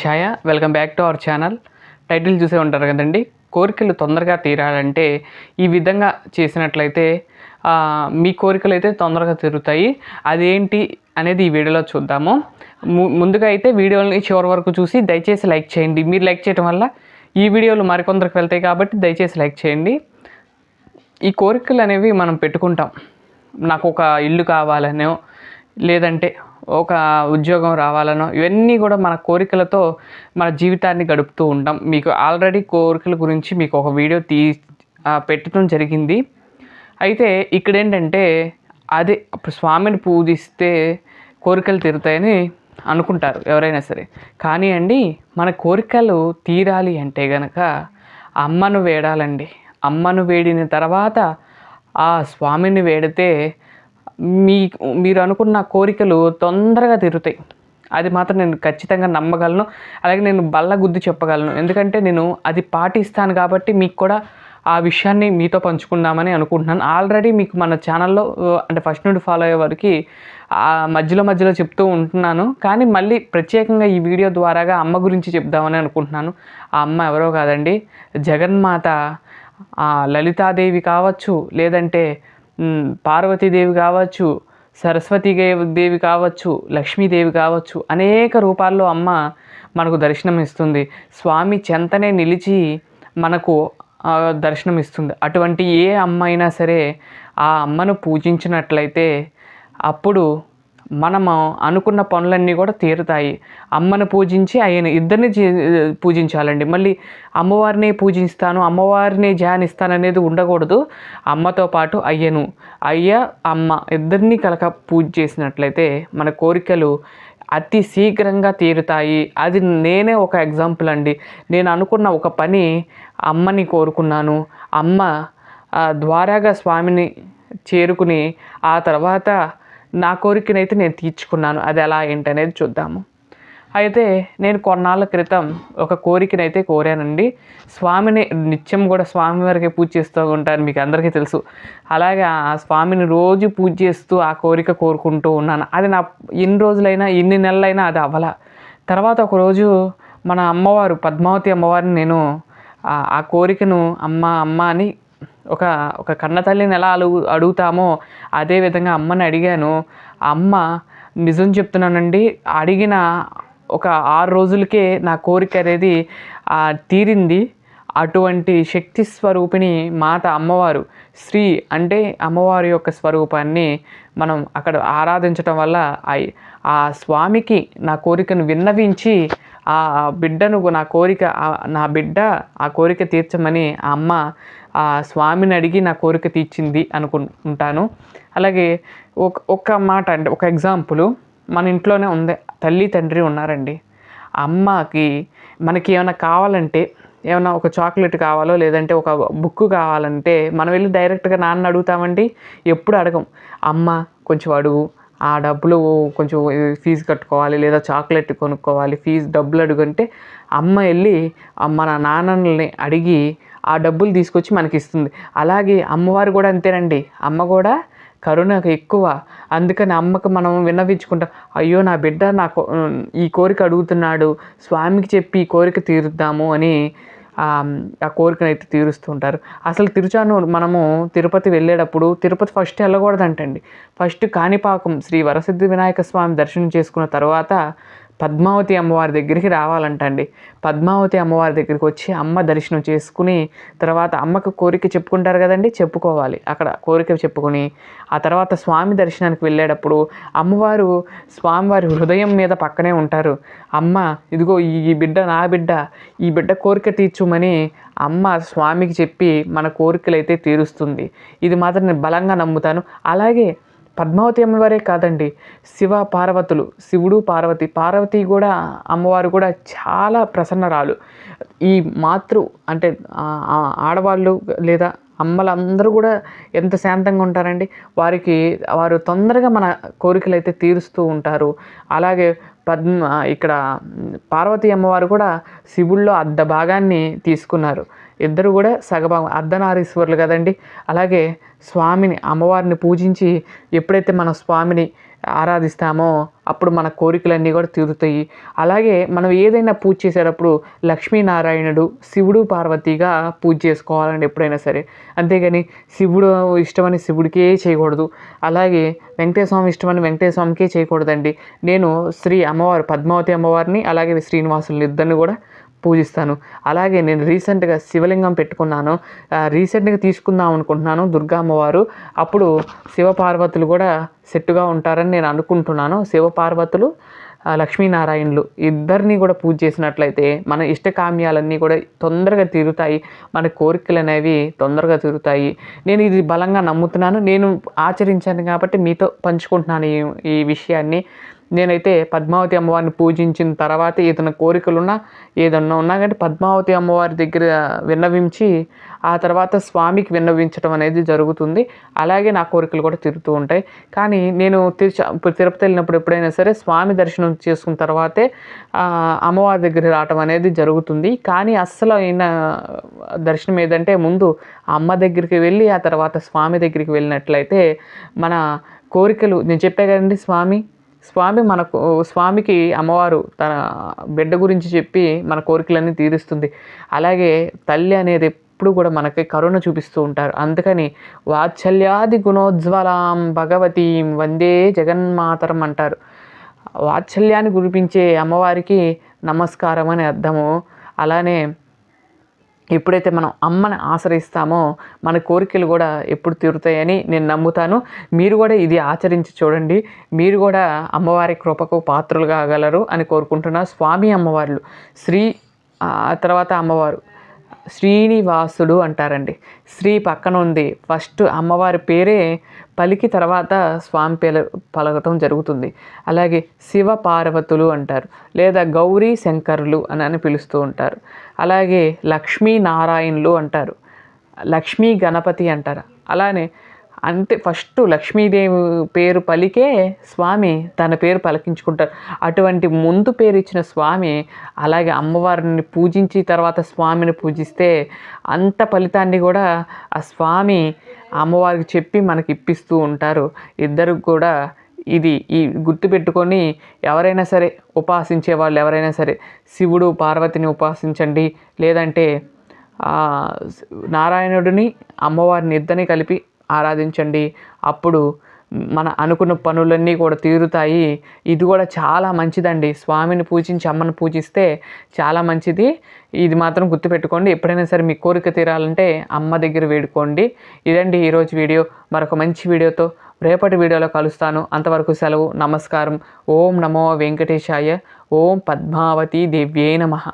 శివాయ. Welcome back to our channel. Title చూసే ఉంటారు కదండి. కోరికలు తొందరగా తీరాలంటే ఈ విధంగా చేసినట్లయితే మీ కోరికలు అయితే తొందరగా తీరుతాయి. అదేంటి అనేది ఈ వీడియోలో చూద్దాము. ముందుగా అయితే వీడియోని చివరి వరకు చూసి దయచేసి లైక్ చేయండి. మీరు లైక్ చేయడం వల్ల ఈ వీడియోలు మరికొందరికి వెళ్తాయి కాబట్టి దయచేసి లైక్ చేయండి. ఈ కోరికలు అనేవి మనం పెట్టుకుంటాం. నాకు ఒక ఇల్లు కావాలనో, లేదంటే ఒక ఉద్యోగం రావాలనో, ఇవన్నీ కూడా మన కోరికలతో మన జీవితాన్ని గడుపుతూ ఉంటాం. మీకు ఆల్రెడీ కోరికల గురించి మీకు ఒక వీడియో పెట్టడం జరిగింది. అయితే ఇక్కడ ఏంటంటే అదే స్వామిని పూజిస్తే కోరికలు తీరుతాయని అనుకుంటారు ఎవరైనా సరే. కానీ అండి, మన కోరికలు తీరాలి అంటే గనక అమ్మను వేడాలండి. అమ్మను వేడిన తర్వాత ఆ స్వామిని వేడితే మీరు అనుకున్న కోరికలు తొందరగా తీరుతాయి. అది మాత్రం నేను ఖచ్చితంగా నమ్మగలను. అలాగే నేను బల్లగుద్ది చెప్పగలను. ఎందుకంటే నేను అది పాటిస్తాను కాబట్టి మీకు కూడా ఆ విషయాన్ని మీతో పంచుకుందామని అనుకుంటున్నాను. ఆల్రెడీ మీకు మన ఛానల్లో అంటే ఫస్ట్ నుండి ఫాలో అయ్యే వారికి మధ్యలో చెప్తూ ఉంటున్నాను. కానీ మళ్ళీ ప్రత్యేకంగా ఈ వీడియో ద్వారాగా అమ్మ గురించి చెప్దామని అనుకుంటున్నాను. ఆ అమ్మ ఎవరో కాదండి, జగన్మాత లలితాదేవి కావచ్చు, లేదంటే పార్వతీదేవి కావచ్చు, సరస్వతీదేవి కావచ్చు, లక్ష్మీదేవి కావచ్చు, అనేక రూపాల్లో అమ్మ మనకు దర్శనం ఇస్తుంది. స్వామి చెంతనే నిలిచి మనకు దర్శనం ఇస్తుంది. అటువంటి ఏ అమ్మ అయినా సరే ఆ అమ్మను పూజించినట్లయితే అప్పుడు మనము అనుకున్న పనులన్నీ కూడా తీరుతాయి. అమ్మను పూజించి ఇద్దరిని పూజించాలండి. మళ్ళీ అమ్మవారిని పూజిస్తాను, అమ్మవారిని ధ్యానిస్తాను ఉండకూడదు. అమ్మతో పాటు అయ్య అమ్మ ఇద్దరిని పూజ చేసినట్లయితే మన కోరికలు అతి శీఘ్రంగా తీరుతాయి. అది నేనే ఒక ఎగ్జాంపుల్ అండి. నేను అనుకున్న ఒక పని అమ్మని కోరుకున్నాను. అమ్మ ద్వారాగా స్వామిని చేరుకుని ఆ తర్వాత నా కోరికనైతే నేను తీర్చుకున్నాను. అది ఎలా ఏంటనేది చూద్దాము. అయితే నేను కొన్నాళ్ళ క్రితం ఒక కోరికనైతే కోరానండి. స్వామిని నిత్యం కూడా స్వామివారికి పూజ చేస్తూ ఉంటాను, మీకు అందరికీ తెలుసు. అలాగే ఆ స్వామిని రోజు పూజ చేస్తూ ఆ కోరిక కోరుకుంటూ ఉన్నాను. అది నా ఎన్ని రోజులైనా ఎన్ని నెలలైనా అది అవ్వల. తర్వాత ఒకరోజు మన అమ్మవారు పద్మావతి అమ్మవారిని నేను ఆ కోరికను అమ్మ అని ఒక కన్న తల్లిని ఎలా అడుగుతామో అదేవిధంగా అమ్మని అడిగాను. అమ్మ నిజం చెప్తున్నానండి, అడిగిన ఒక 6 రోజులకే నా కోరిక అనేది తీరింది. అటువంటి శక్తి స్వరూపిణి మాత అమ్మవారు. శ్రీ అంటే అమ్మవారి యొక్క స్వరూపాన్ని మనం అక్కడ ఆరాధించటం వల్ల ఆ స్వామికి నా కోరికను విన్నవించి ఆ బిడ్డను నా బిడ్డ ఆ కోరిక తీర్చమని ఆ అమ్మ ఆ స్వామిని అడిగి నా కోరిక తీర్చింది అనుకుంటాను. అలాగే ఒక మాట అంటే ఒక ఎగ్జాంపుల్ మన ఇంట్లోనే ఉంది. తల్లి తండ్రి ఉన్నారండి. అమ్మకి మనకి ఏమైనా కావాలంటే, ఏమైనా ఒక చాక్లెట్ కావాలో లేదంటే ఒక బుక్ కావాలంటే మనం వెళ్ళి డైరెక్ట్గా నాన్న అడుగుతామండి, ఎప్పుడు అడగం. అమ్మ కొంచెం అడుగు, ఆ డబ్బులు కొంచెం ఫీజు కట్టుకోవాలి లేదా చాక్లెట్ కొనుక్కోవాలి, ఫీజు డబ్బులు అడుగుంటే అమ్మ వెళ్ళి మన నాన్నని అడిగి ఆ డబ్బులు తీసుకొచ్చి మనకి ఇస్తుంది. అలాగే అమ్మవారు కూడా అంతేనండి. అమ్మ కూడా కరుణకు ఎక్కువ. అందుకని అమ్మకు మనం విన్నవించుకుంటాం, అయ్యో నా బిడ్డ ఈ కోరిక అడుగుతున్నాడు, స్వామికి చెప్పి ఈ కోరిక తీరుద్దాము అని ఆ కోరికనైతే తీరుస్తూ ఉంటారు. అసలు మనము తిరుపతి వెళ్ళేటప్పుడు తిరుపతి ఫస్ట్ వెళ్ళకూడదంటండి. ఫస్ట్ కాణిపాకం శ్రీ వరసిద్ధి వినాయక స్వామి దర్శనం చేసుకున్న తర్వాత పద్మావతి అమ్మవారి దగ్గరికి రావాలంటండి. పద్మావతి అమ్మవారి దగ్గరికి వచ్చి అమ్మ దర్శనం చేసుకుని తర్వాత అమ్మకు కోరిక చెప్పుకుంటారు కదండి, చెప్పుకోవాలి. అక్కడ కోరిక చెప్పుకొని ఆ తర్వాత స్వామి దర్శనానికి వెళ్ళేటప్పుడు అమ్మవారు స్వామివారి హృదయం మీద పక్కనే ఉంటారు. అమ్మ ఇదిగో ఈ బిడ్డ నా బిడ్డ, ఈ బిడ్డ కోరిక తీర్చుమని అమ్మ స్వామికి చెప్పి మన కోరికలు అయితే తీరుస్తుంది. ఇది మాత్రం నేను బలంగా నమ్ముతాను. అలాగే పద్మావతి అమ్మవారే కాదండి, పార్వతులు, శివుడు పార్వతి కూడా అమ్మవారు కూడా చాలా ప్రసన్నరాలు. ఈ అంటే ఆడవాళ్ళు లేదా అమ్మలందరూ కూడా ఎంత శాంతంగా ఉంటారండి. వారు తొందరగా మన కోరికలు అయితే తీరుస్తూ ఉంటారు. అలాగే ఇక్కడ పార్వతీ అమ్మవారు కూడా శివుల్లో అర్ధ భాగాన్ని తీసుకున్నారు. ఇద్దరు కూడా సగభాగం అర్ధనారీశ్వరులు కదండి. అలాగే స్వామిని అమ్మవారిని పూజించి ఎప్పుడైతే మన స్వామిని ఆరాధిస్తామో అప్పుడు మన కోరికలన్నీ కూడా తీరుతాయి. అలాగే మనం ఏదైనా పూజ చేసేటప్పుడు లక్ష్మీనారాయణుడు, శివుడు, పార్వతిగా పూజ చేసుకోవాలండి ఎప్పుడైనా సరే. అంతేగాని శివుడు ఇష్టమని శివుడికే చేయకూడదు. అలాగే వెంకటేశ్వర స్వామి ఇష్టమని వెంకటేశ్వర స్వామికే చేయకూడదండి. నేను శ్రీ అమ్మవారు పద్మావతి అమ్మవారిని అలాగే శ్రీనివాసులు ఇద్దరిని కూడా పూజిస్తాను. అలాగే నేను రీసెంట్గా శివలింగం పెట్టుకున్నాను. రీసెంట్గా తీసుకుందాం అనుకుంటున్నాను దుర్గా అమ్మవారు. అప్పుడు శివపార్వతులు కూడా సెట్టుగా ఉంటారని నేను అనుకుంటున్నాను. శివపార్వతులు లక్ష్మీనారాయణులు ఇద్దరిని కూడా పూజ చేసినట్లయితే మన ఇష్టకామ్యాలన్నీ కూడా తొందరగా తీరుతాయి. మన కోరికలు అనేవి తొందరగా తీరుతాయి. నేను ఇది బలంగా నమ్ముతున్నాను. నేను ఆచరించాను కాబట్టి మీతో పంచుకుంటున్నాను ఈ విషయాన్ని. నేనైతే పద్మావతి అమ్మవారిని పూజించిన తర్వాత ఏదైనా కోరికలున్నా ఏదన్నా ఉన్నా కానీ పద్మావతి అమ్మవారి దగ్గర విన్నవించి ఆ తర్వాత స్వామికి విన్నవించడం అనేది జరుగుతుంది. అలాగే నా కోరికలు కూడా తీరుతూ ఉంటాయి. కానీ నేను తిరుపతి వెళ్ళినప్పుడు ఎప్పుడైనా సరే స్వామి దర్శనం చేసుకున్న తర్వాతే అమ్మవారి దగ్గర రావటం అనేది జరుగుతుంది. కానీ అస్సలు అయిన దర్శనం ఏదంటే ముందు అమ్మ దగ్గరికి వెళ్ళి ఆ తర్వాత స్వామి దగ్గరికి వెళ్ళినట్లయితే మన కోరికలు నేను చెప్పే కదండి స్వామికి అమ్మవారు తన బిడ్డ గురించి చెప్పి మన కోరికలన్నీ తీరుస్తుంది. అలాగే తల్లి అనేది ఎప్పుడు కూడా మనకి కరుణ చూపిస్తూ ఉంటారు. అందుకని వాత్సల్యాది గుణోజ్వలాం భగవతీం వందే జగన్మాతరం అంటారు. వాత్సల్యాన్ని కురిపించే అమ్మవారికి నమస్కారం అని అర్థము. అలానే ఎప్పుడైతే మనం అమ్మని ఆశ్రయిస్తామో మన కోరికలు కూడా ఎప్పుడు తీరుతాయని నేను నమ్ముతాను. మీరు కూడా ఇది ఆచరించి చూడండి. మీరు కూడా అమ్మవారి కృపకు పాత్రలు కాగలరు అని కోరుకుంటున్నా. స్వామి అమ్మవార్లు తర్వాత అమ్మవారు శ్రీనివాసుడు అంటారండి. శ్రీ పక్కన ఉంది. ఫస్ట్ అమ్మవారి పేరే పలికి తర్వాత స్వామి పేరు పలకటం జరుగుతుంది. అలాగే శివ పార్వతులు అంటారు, లేదా గౌరీ శంకరులు అని పిలుస్తూ ఉంటారు. అలాగే లక్ష్మీనారాయణులు అంటారు, లక్ష్మీ గణపతి అంటారు. అలానే అంటే ఫస్ట్ లక్ష్మీదేవి పేరు పలికే స్వామి తన పేరు పలికించుకుంటారు. అటువంటి ముందు పేరు ఇచ్చిన స్వామి అలాగే అమ్మవారిని పూజించి తర్వాత స్వామిని పూజిస్తే అంత ఫలితాన్ని కూడా ఆ స్వామి అమ్మవారికి చెప్పి మనకి ఇప్పిస్తూ ఉంటారు. ఇద్దరు కూడా ఈ గుర్తుపెట్టుకొని ఎవరైనా సరే ఉపాసించే వాళ్ళు ఎవరైనా సరే శివుడు పార్వతిని ఉపాసించండి, లేదంటే నారాయణుడిని అమ్మవారిని ఇద్దరిని కలిపి ఆరాధించండి. అప్పుడు మన అనుకున్న పనులన్నీ కూడా తీరుతాయి. ఇది కూడా చాలా మంచిదండి. స్వామిని పూజించి అమ్మని పూజిస్తే చాలా మంచిది. ఇది మాత్రం గుర్తుపెట్టుకోండి. ఎప్పుడైనా సరే మీ కోరిక తీరాలంటే అమ్మ దగ్గర వేడుకోండి. ఇదండి ఈరోజు వీడియో. మరొక మంచి వీడియోతో రేపటి వీడియోలో కలుస్తాను. అంతవరకు సెలవు. నమస్కారం. ఓం నమో వెంకటేశాయ. ఓం పద్మావతి దేవ్యే నమః.